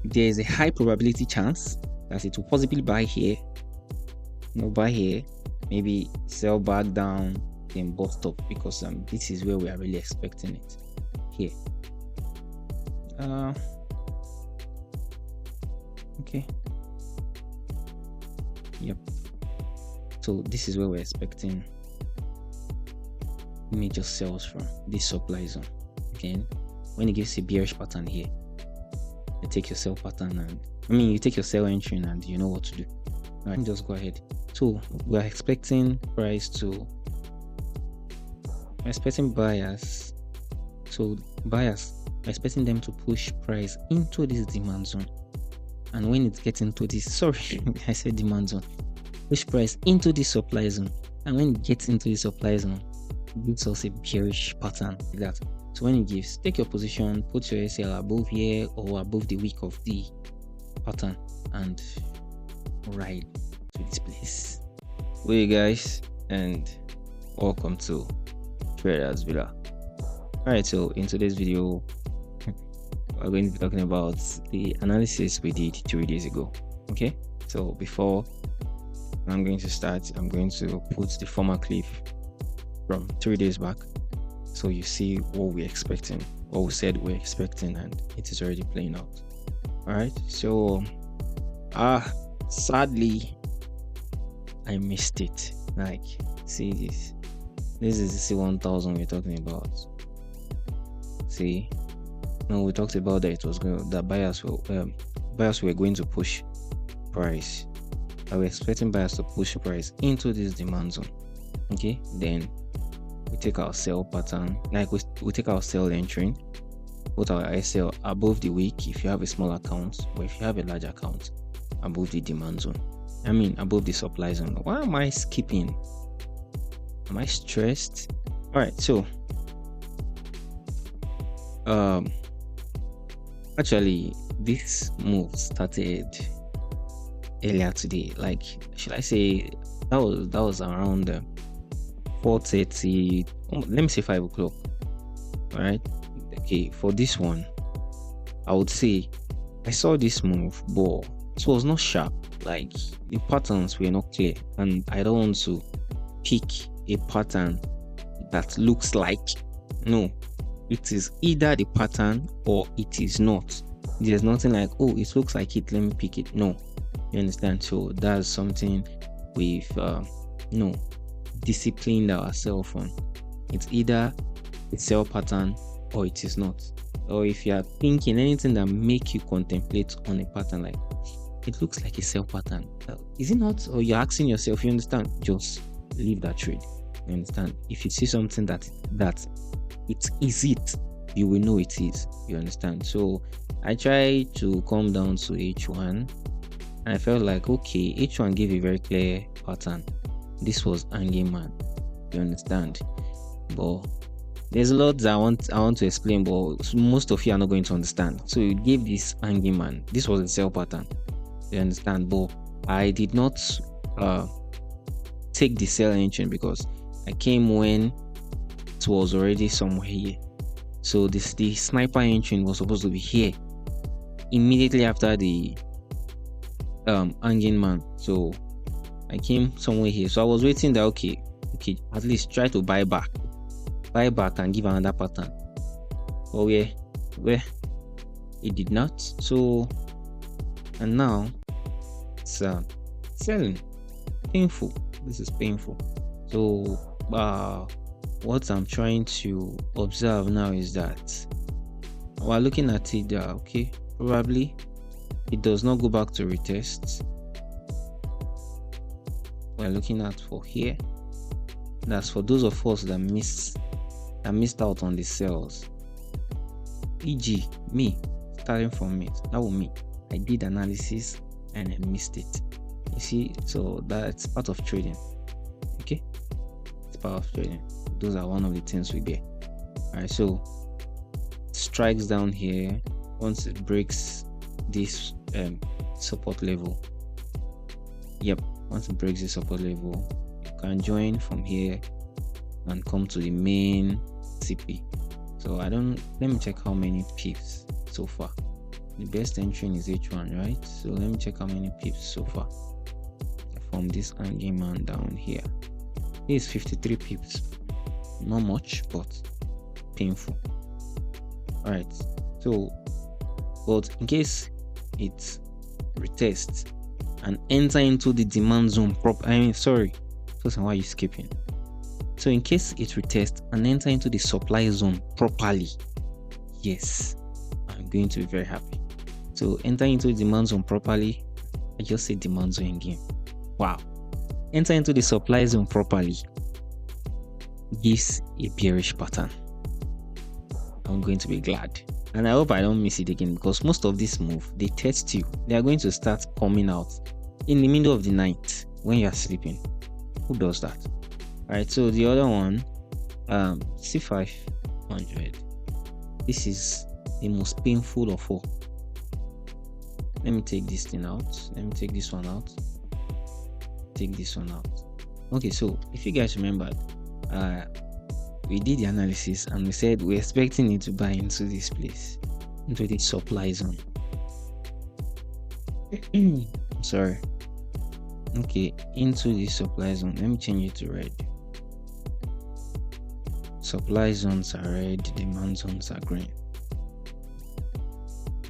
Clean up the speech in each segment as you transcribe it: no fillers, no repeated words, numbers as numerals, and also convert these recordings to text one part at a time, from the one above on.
there is a high probability chance that it will possibly buy here, buy here, maybe sell back down, then bust up, because this is where we are really expecting it here. Okay, yep, so this is where we're expecting major sells from this supply zone. Again, when it gives a bearish pattern here, you take your sell pattern, and you take your sell entry, and you know what to do. All right, just go ahead. So we're expecting price to, we're expecting buyers, so buyers, we're expecting them to push price into this demand zone. And when it gets into this, sorry, I said demand zone, push price into the supply zone. And when it gets into the supply zone, it gives us a bearish pattern like that. So when it gives, take your position, put your SL above here or above the wick of the pattern, and ride to this place. Well, you guys, and welcome to Traders Villa. Alright, so in today's video, we're going to be talking about the analysis we did 3 days ago. Okay, so before I'm going to start, I'm going to put the former clip from 3 days back, so you see what we're expecting, what we said we're expecting, and it is already playing out. All right, so sadly I missed it. Like, see this is the C1000 we're talking about. See, no, we talked about that it was going, that buyers were going to push price. I was expecting buyers to push price into this demand zone. Okay, then we take our sell pattern, like we take our sell entry, put our SL above the wick if you have a small account, or if you have a large account, above the demand zone, above the supply zone. Why am I skipping? Am I stressed? All right, so actually this move started earlier today. Like, should I say that was around 4:30, let me say 5 o'clock. All right, okay, for this one I would say I saw this move, but it was not sharp. Like, the patterns were not clear, and I don't want to pick a pattern that looks like, no, it is either the pattern or it is not. There's nothing like, oh, it looks like it, let me pick it. No, you understand? So that's something we've disciplined ourselves on. It's either a sell pattern or it is not. Or if you are thinking anything that make you contemplate on a pattern, like it looks like a sell pattern, is it not? Or you're asking yourself, you understand, just leave that trade. You understand? If you see something that it is it, you will know it is. You understand? So I try to come down to H1, and I felt like, okay, H1 gave a very clear pattern. This was hanging man. You understand? But there's a lot that I want to explain, but most of you are not going to understand. So it gave this hanging man. This was a sell pattern. You understand? But I did not take the sell entry because I came when it was already somewhere here. So the sniper entry was supposed to be here immediately after the hanging man. So I came somewhere here. So I was waiting that okay, at least try to buy back and give another pattern. But where it did not. So, and now it's selling. Painful. This is painful. So what I'm trying to observe now is that while looking at it, okay, probably it does not go back to retest. We're looking at for here. That's for those of us that missed out on the sales. E.g. me, starting from me, that was me. I did analysis and I missed it. You see, so that's part of trading. Okay, it's part of trading. Those are one of the things we get. Alright, so strikes down here. Once it breaks this support level, once it breaks the support level, you can join from here and come to the main CP. So let me check how many pips so far. The best entry is H1, right? So let me check how many pips so far from this hanging man down here. This is 53 pips. Not much, but painful. All right. So, but in case it retests and enter into the demand zone so why are you skipping? So in case it retests and enter into the supply zone properly, yes, I'm going to be very happy. So enter into the demand zone properly. I just say demand zone again. Wow. Enter into the supply zone properly gives a bearish pattern. I'm going to be glad. And I hope I don't miss it again, because most of this move, they test you. They are going to start coming out in the middle of the night when you are sleeping. Who does that? Alright, so the other one, C500. This is the most painful of all. Let me take this thing out. Let me take this one out. Take this one out. Okay, so if you guys remember, we did the analysis and we said we're expecting it to buy into this place, into the supply zone. Sorry. Okay, into the supply zone. Let me change it to red. Supply zones are red, demand zones are green.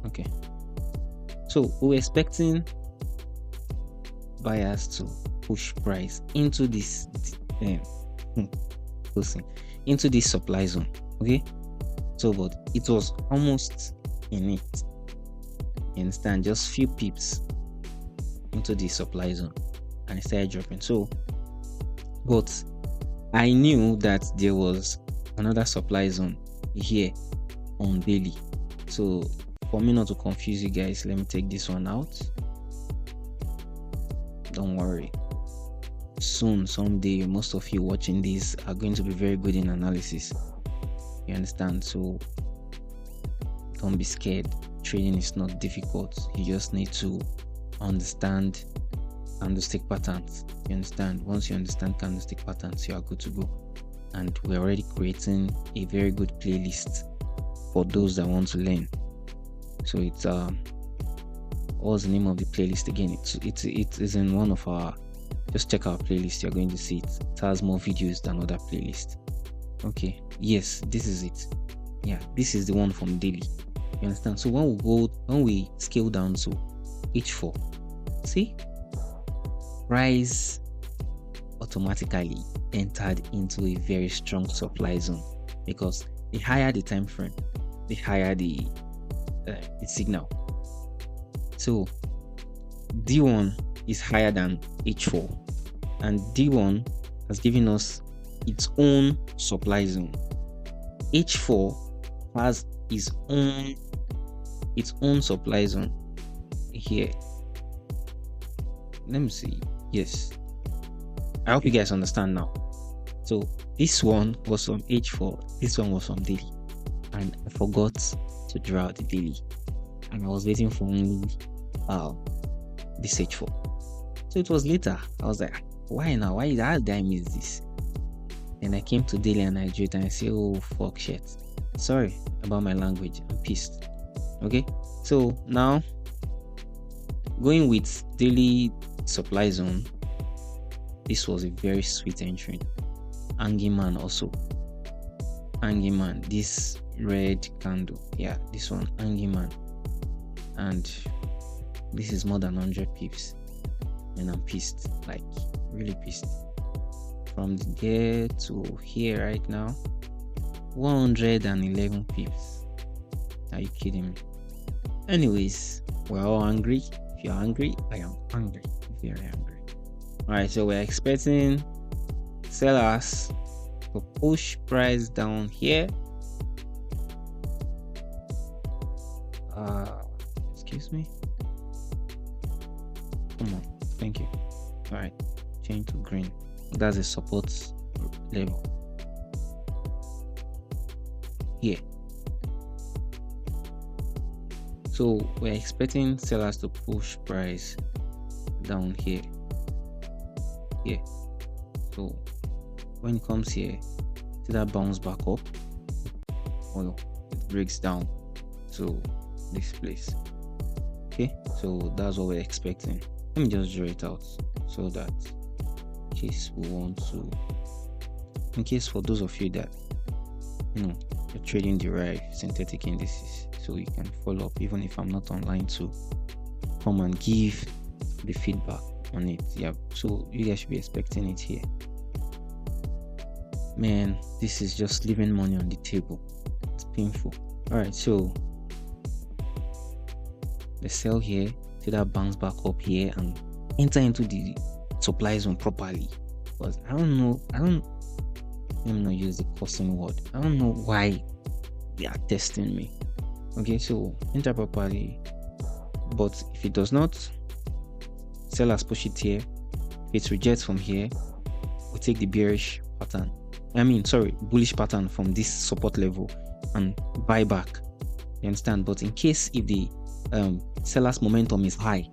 Okay. So we're expecting buyers to push price into this into this supply zone. Okay. So but it was almost in it. You understand? Just few pips into the supply zone and it started dropping. So but I knew that there was another supply zone here on daily. So for me not to confuse you guys, let me take this one out. Don't worry, soon, someday, most of you watching this are going to be very good in analysis. You understand? So don't be scared. Trading is not difficult. You just need to understand candlestick patterns. You understand? Once you understand candlestick patterns, you are good to go. And we're already creating a very good playlist for those that want to learn. So it's what's the name of the playlist again? It is in one of our, just check our playlist, you're going to see it. It has more videos than other playlists. Okay, yes, this is it. Yeah, this is the one from daily. You understand? So when we scale down to H4, see, price automatically entered into a very strong supply zone, because the higher the time frame, the higher the signal. So D1 is higher than H4, and D1 has given us its own supply zone. H4 has its own supply zone here. Let me see. Yes, I hope you guys understand now. So this one was from H4, this one was from daily, and I forgot to draw out the daily, and I was waiting for only this H4. So it was later. I was like, why now? How did I miss this? And I came to daily and I drew it and I say, oh fuck shit. Sorry about my language. I'm pissed. Okay. So now going with daily supply zone, this was a very sweet entry. Hanging man also. Hanging man. This red candle. Yeah, this one. Hanging man. And this is more than 100 pips. And I'm pissed. Like, really pissed. From there to here right now, 111 pips. Are you kidding me? Anyways, we're all hungry. If you're hungry, I am hungry. Very hungry. Alright, so we're expecting sellers to push price down here. Excuse me. Come on, thank you. Alright, change to green. That's a support level here. So we're expecting sellers to push price down here. So when it comes here, see that bounce back up, well, it breaks down to this place. Okay, so that's what we're expecting. Let me just draw it out so that in case we want to, in case for those of you that you're trading Deriv synthetic indices, so you can follow up even if I'm not online to come and give the feedback on it. Yeah, so you guys should be expecting it here. Man, this is just leaving money on the table. It's painful. All right, so the sell here, see that bounce back up here and enter into the supply zone properly. Because let me not use the cursing word. I don't know why they are testing me. Okay, so enter properly. But if it does not, sellers push it here. If it rejects from here, we take the bullish pattern from this support level and buy back. You understand? But in case if the seller's momentum is high,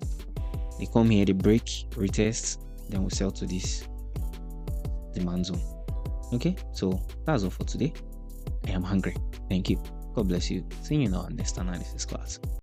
they come here, they break, retest, then we sell to this demand zone. Okay, so that's all for today. I am hungry. Thank you. God bless you. See you in our next analysis class.